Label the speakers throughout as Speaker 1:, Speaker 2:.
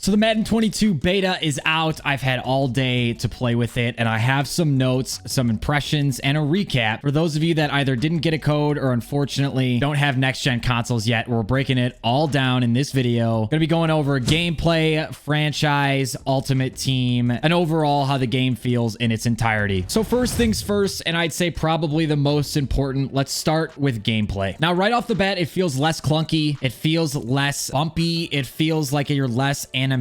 Speaker 1: So the Madden 22 beta is out. I've had all day to play with it, and I have some notes, some impressions, and a recap for those of you that either didn't get a code or unfortunately don't have next-gen consoles yet. We're breaking it all down in this video. Gonna be going over gameplay, franchise, ultimate team, and overall how the game feels in its entirety. So first things first, and I'd say probably the most important, let's start with gameplay. Now, right off the bat, it feels less clunky. It feels less bumpy. It feels like you're less animation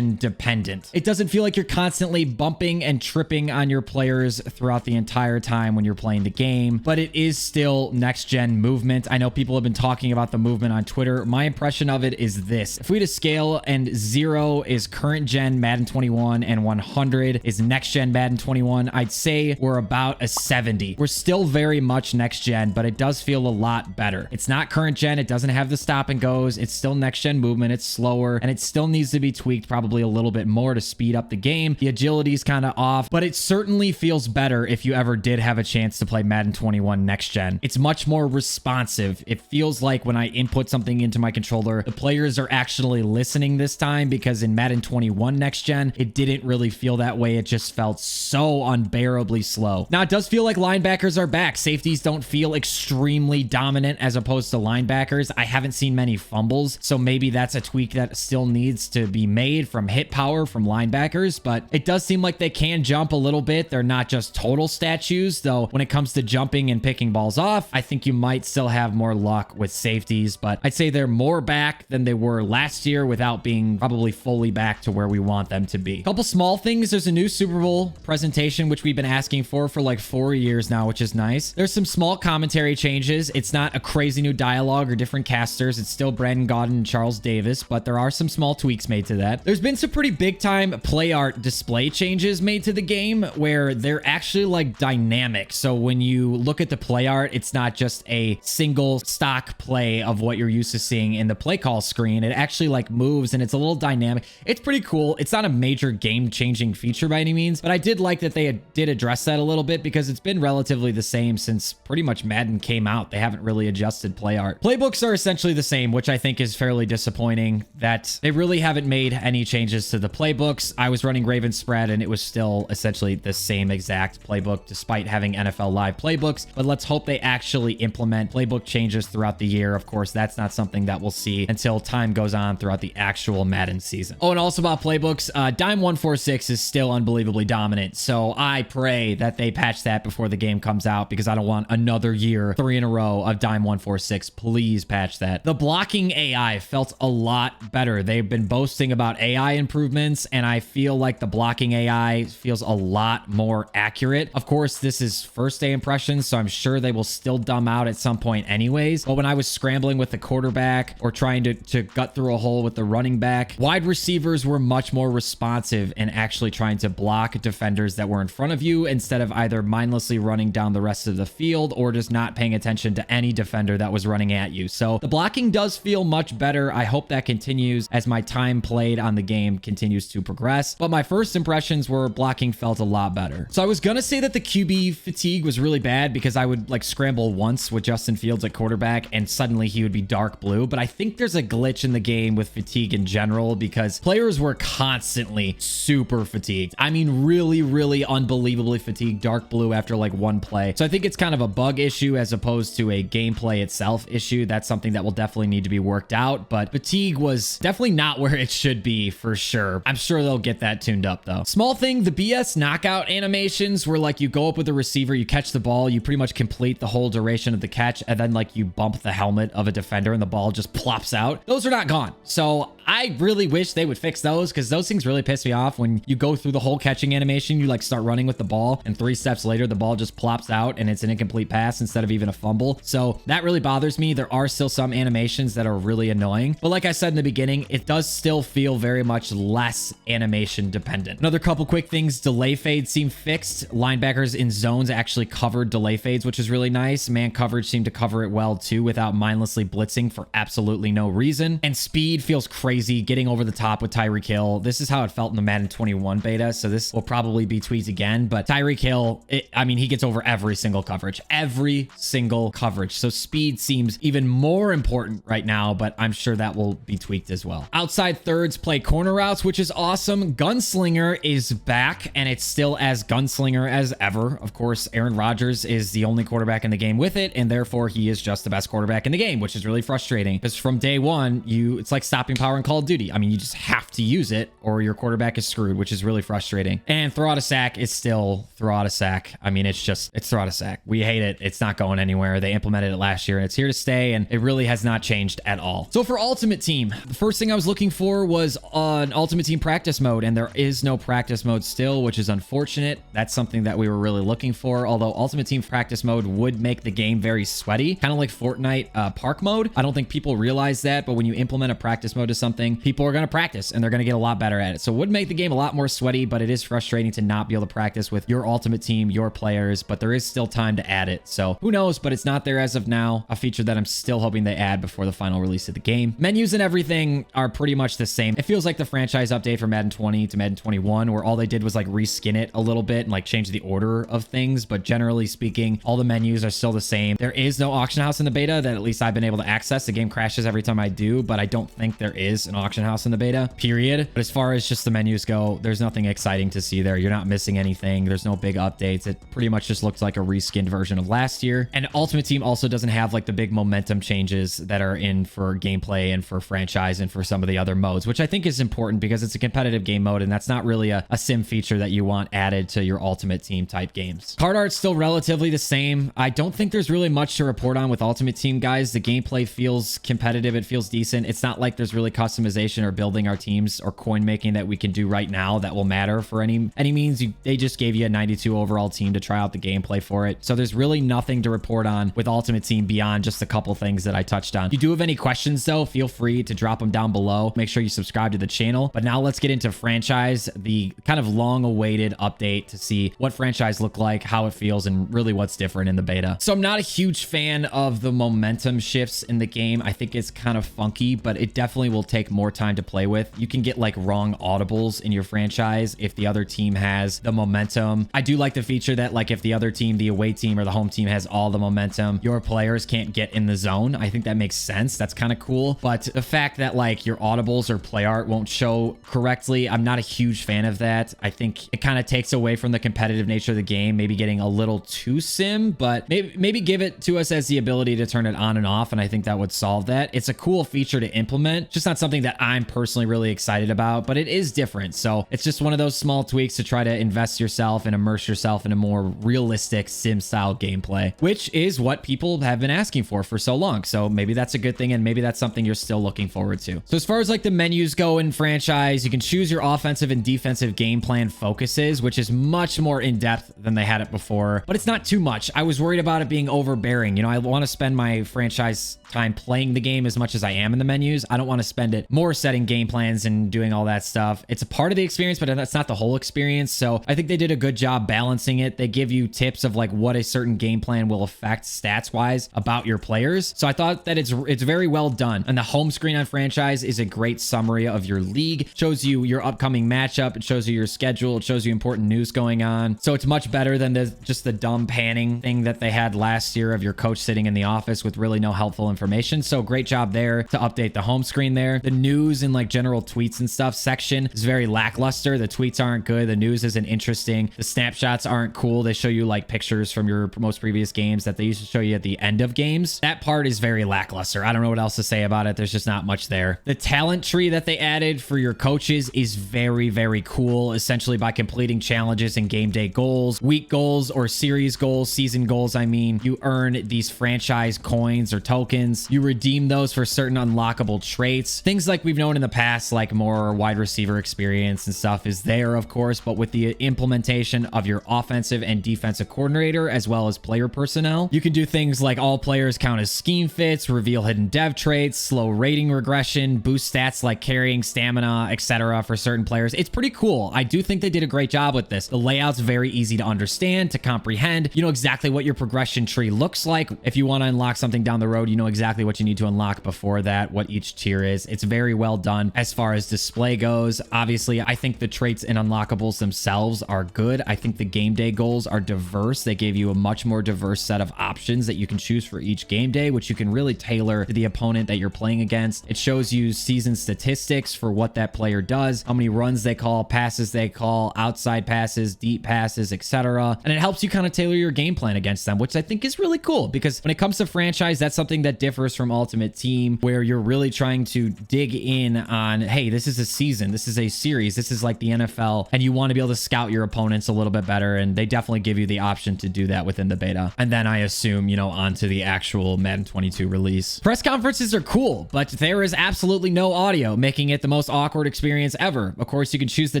Speaker 1: dependent. It doesn't feel like you're constantly bumping and tripping on your players throughout the entire time when you're playing the game, but it is still next gen movement. I know people have been talking about the movement on Twitter. My impression of it is this: if we had a scale and 0 is current gen Madden 21 and 100 is next gen Madden 21, I'd say we're about a 70. We're still very much next gen, but it does feel a lot better. It's not current gen. It doesn't have the stop and goes. It's still next gen movement. It's slower, and it still needs to be tweaked probably a little bit more to speed up the game. The agility is kind of off, but it certainly feels better if you ever did have a chance to play Madden 21 next gen. It's much more responsive. It feels like when I input something into my controller, the players are actually listening this time, because in Madden 21 next gen, it didn't really feel that way. It just felt so unbearably slow. Now, it does feel like linebackers are back. Safeties don't feel extremely dominant as opposed to linebackers. I haven't seen many fumbles, so maybe that's a tweak that still needs to be made from hit power from linebackers, but it does seem like they can jump a little bit. They're not just total statues, though. When it comes to jumping and picking balls off, I think you might still have more luck with safeties, but I'd say they're more back than they were last year without being probably fully back to where we want them to be. A couple small things. There's a new Super Bowl presentation, which we've been asking for like 4 years now, which is nice. There's some small commentary changes. It's not a crazy new dialogue or different casters. It's still Brandon Gaudin and Charles Davis, but there are some small tweaks made to that. There's been some pretty big time play art display changes made to the game where they're actually like dynamic. So when you look at the play art, it's not just a single stock play of what you're used to seeing in the play call screen. It actually like moves and it's a little dynamic. It's pretty cool. It's not a major game changing feature by any means, but I did like that they did address that a little bit, because it's been relatively the same since pretty much Madden came out. They haven't really adjusted play art. Playbooks are essentially the same, which I think is fairly disappointing that they really haven't made any changes to the playbooks. I was running Raven Spread and it was still essentially the same exact playbook despite having NFL Live playbooks, but let's hope they actually implement playbook changes throughout the year. Of course, that's not something that we'll see until time goes on throughout the actual Madden season. Oh, and also about playbooks, Dime 146 is still unbelievably dominant, so I pray that they patch that before the game comes out, because I don't want another year, 3 in a row of Dime 146. Please patch that. The blocking AI felt a lot better. They've been boasting about AI improvements, and I feel like the blocking AI feels a lot more accurate. Of course, this is first day impressions, so I'm sure they will still dumb out at some point anyways. But when I was scrambling with the quarterback or trying to gut through a hole with the running back, wide receivers were much more responsive and actually trying to block defenders that were in front of you, instead of either mindlessly running down the rest of the field or just not paying attention to any defender that was running at you. So the blocking does feel much better. I hope that continues as my time played on the game continues to progress. But my first impressions were blocking felt a lot better. So I was gonna say that the QB fatigue was really bad, because I would like scramble once with Justin Fields at quarterback and suddenly he would be dark blue. But I think there's a glitch in the game with fatigue in general, because players were constantly super fatigued. I mean, really unbelievably fatigued dark blue after like one play. So I think it's kind of a bug issue as opposed to a gameplay itself issue. That's something that will definitely need to be worked out, but fatigue was definitely not where it should be for sure. I'm sure they'll get that tuned up though. Small thing, the BS knockout animations where like you go up with the receiver, you catch the ball, you pretty much complete the whole duration of the catch, and then like you bump the helmet of a defender and the ball just plops out. Those are not gone. So I really wish they would fix those, because those things really piss me off. When you go through the whole catching animation, you like start running with the ball and 3 steps later the ball just plops out and it's an incomplete pass instead of even a fumble. So that really bothers me. There are still some animations that are really annoying, but like I said in the beginning, it does still feel very much less animation dependent. Another couple quick things: delay fades seem fixed. Linebackers in zones actually covered delay fades, which is really nice. Man coverage seemed to cover it well too without mindlessly blitzing for absolutely no reason. And speed feels crazy crazy, getting over the top with Tyreek Hill. This is how it felt in the Madden 21 beta, so this will probably be tweaked again. But Tyreek Hill, I mean, he gets over every single coverage. Every single coverage. So speed seems even more important right now, but I'm sure that will be tweaked as well. Outside thirds play corner routes, which is awesome. Gunslinger is back, and it's still as gunslinger as ever. Of course, Aaron Rodgers is the only quarterback in the game with it, and therefore he is just the best quarterback in the game, which is really frustrating because from day one, it's like stopping power in Call of Duty. I mean, you just have to use it or your quarterback is screwed, which is really frustrating. And throw out a sack is still throw out a sack. I mean, it's throw out a sack. We hate it. It's not going anywhere. They implemented it last year and it's here to stay, and it really has not changed at all. So for Ultimate Team, the first thing I was looking for was an Ultimate Team practice mode, and there is no practice mode still, which is unfortunate. That's something that we were really looking for, although Ultimate Team practice mode would make the game very sweaty, kind of like Fortnite park mode. I don't think people realize that, but when you implement a practice mode to something, people are going to practice and they're going to get a lot better at it. So it would make the game a lot more sweaty, but it is frustrating to not be able to practice with your Ultimate Team, your players, but there is still time to add it. So who knows, but it's not there as of now. A feature that I'm still hoping they add before the final release of the game. Menus and everything are pretty much the same. It feels like the franchise update from Madden 20 to Madden 21, where all they did was like reskin it a little bit and like change the order of things. But generally speaking, all the menus are still the same. There is no auction house in the beta that at least I've been able to access. The game crashes every time I do, but I don't think there is an auction house in the beta, period. But as far as just the menus go, there's nothing exciting to see there. You're not missing anything. There's no big updates. It pretty much just looks like a reskinned version of last year. And Ultimate Team also doesn't have like the big momentum changes that are in for gameplay and for franchise and for some of the other modes, which I think is important because it's a competitive game mode and that's not really a sim feature that you want added to your Ultimate Team type games. Card art's still relatively the same. I don't think there's really much to report on with Ultimate Team, guys. The gameplay feels competitive. It feels decent. It's not like there's really customization or building our teams or coin making that we can do right now that will matter for any means. They just gave you a 92 overall team to try out the gameplay for it. So there's really nothing to report on with Ultimate Team beyond just a couple things that I touched on. If you do have any questions though, feel free to drop them down below. Make sure you subscribe to the channel. But now let's get into franchise, the kind of long awaited update to see what franchise look like, how it feels, and really what's different in the beta. So I'm not a huge fan of the momentum shifts in the game. I think it's kind of funky, but it definitely will take more time to play with. You can get like wrong audibles in your franchise if the other team has the momentum. I do like the feature that like if the other team, the away team or the home team has all the momentum, your players can't get in the zone. I think that makes sense. That's kind of cool. But the fact that like your audibles or play art won't show correctly, I'm not a huge fan of that. I think it kind of takes away from the competitive nature of the game, maybe getting a little too sim, but maybe give it to us as the ability to turn it on and off, and I think that would solve that. It's a cool feature to implement, just not something that I'm personally really excited about, but it is different. So it's just one of those small tweaks to try to invest yourself and immerse yourself in a more realistic sim style gameplay, which is what people have been asking for so long. So maybe that's a good thing, and maybe that's something you're still looking forward to. So as far as like the menus go in franchise, you can choose your offensive and defensive game plan focuses, which is much more in depth than they had it before, but it's not too much. I was worried about it being overbearing. You know, I want to spend my franchise time playing the game as much as I am in the menus. I don't want to spend it more setting game plans and doing all that stuff. It's a part of the experience, but that's not the whole experience. So I think they did a good job balancing it. They give you tips of like what a certain game plan will affect stats wise about your players. So I thought that it's very well done. And the home screen on franchise is a great summary of your league. Shows you your upcoming matchup. It shows you your schedule. It shows you important news going on. So it's much better than just the dumb panning thing that they had last year of your coach sitting in the office with really no helpful information. So great job there to update the home screen there. The news and like general tweets and stuff section is very lackluster. The tweets aren't good. The news isn't interesting. The snapshots aren't cool. They show you like pictures from your most previous games that they used to show you at the end of games. That part is very lackluster. I don't know what else to say about it. There's just not much there. The talent tree that they added for your coaches is very, very cool. Essentially by completing challenges and game day goals, week goals or series goals, season goals, I mean, you earn these franchise coins or tokens. You redeem those for certain unlockable traits. Things like we've known in the past, like more wide receiver experience and stuff is there, of course, but with the implementation of your offensive and defensive coordinator, as well as player personnel, you can do things like all players count as scheme fits, reveal hidden dev traits, slow rating regression, boost stats like carrying, stamina, etc. for certain players. It's pretty cool. I do think they did a great job with this. The layout's very easy to understand, to comprehend. You know exactly what your progression tree looks like. If you want to unlock something down the road, you know exactly what you need to unlock before that, what each tier is. It's It's very well done as far as display goes. Obviously, I think the traits and unlockables themselves are good. I think the game day goals are diverse. They gave you a much more diverse set of options that you can choose for each game day, which you can really tailor to the opponent that you're playing against. It shows you season statistics for what that player does, how many runs they call, passes they call, outside passes, deep passes, etc. And it helps you kind of tailor your game plan against them, which I think is really cool, because when it comes to franchise, that's something that differs from Ultimate Team, where you're really trying to dig in on, hey, this is a season, this is a series, this is like the NFL, and you want to be able to scout your opponents a little bit better, and they definitely give you the option to do that within the beta. And then I assume, you know, onto the actual Madden 22 release. Press conferences are cool, but there is absolutely no audio, making it the most awkward experience ever. Of course, you can choose the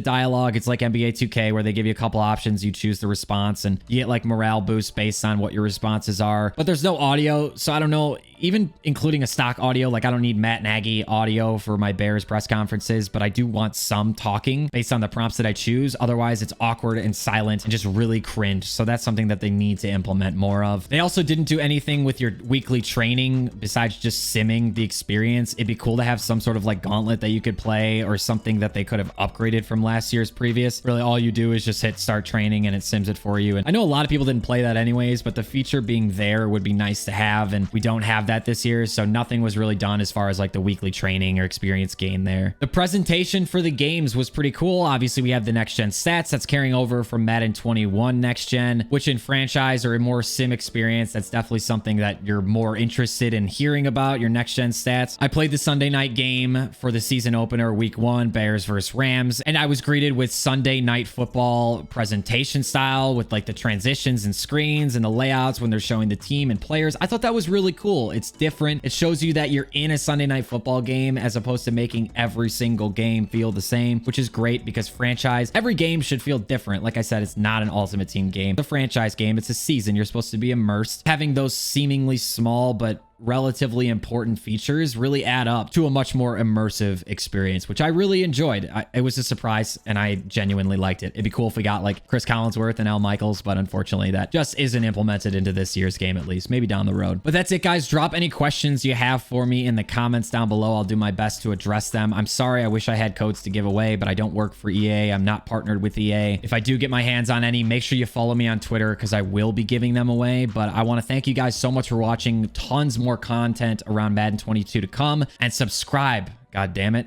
Speaker 1: dialogue. It's like NBA 2K, where they give you a couple options. You choose the response, and you get like morale boost based on what your responses are. But there's no audio, so I don't know. Even including a stock audio, like I don't need Matt Nagy audio for my Bears press conferences, but I do want some talking based on the prompts that I choose. Otherwise, it's awkward and silent and just really cringe. So that's something that they need to implement more of. They also didn't do anything with your weekly training besides just simming the experience. It'd be cool to have some sort of like gauntlet that you could play, or something that they could have upgraded from last year's previous. Really, all you do is just hit start training and it sims it for you. And I know a lot of people didn't play that anyways, but the feature being there would be nice to have, and we don't have that this year, so nothing was really done as far as like the weekly training or experience gain there. The presentation for the games was pretty cool. Obviously, we have the next gen stats that's carrying over from Madden 21 next gen, which in franchise or a more sim experience, that's definitely something that you're more interested in hearing about, your next gen stats. I played the Sunday night game for the season opener, week 1, Bears versus Rams, and I was greeted with Sunday night football presentation style with like the transitions and screens and the layouts when they're showing the team and players. I thought that was really cool. It's different. It shows you that you're in a Sunday night football game, as opposed to making every single game feel the same, which is great, because franchise, every game should feel different. Like I said, it's not an Ultimate Team game. The franchise game, it's a season. You're supposed to be immersed. Having those seemingly small but relatively important features really add up to a much more immersive experience, which I really enjoyed. It was a surprise, and I genuinely liked it. It'd be cool if we got like Chris Collinsworth and Al Michaels, but unfortunately that just isn't implemented into this year's game, at least. Maybe down the road. But that's it, guys. Drop any questions you have for me in the comments down below. I'll do my best to address them. I'm sorry, I wish I had codes to give away, but I don't work for EA. I'm not partnered with EA. If I do get my hands on any, make sure you follow me on Twitter, because I will be giving them away. But I want to thank you guys so much for watching. Tons more content around Madden 22 to come, and subscribe. God damn it.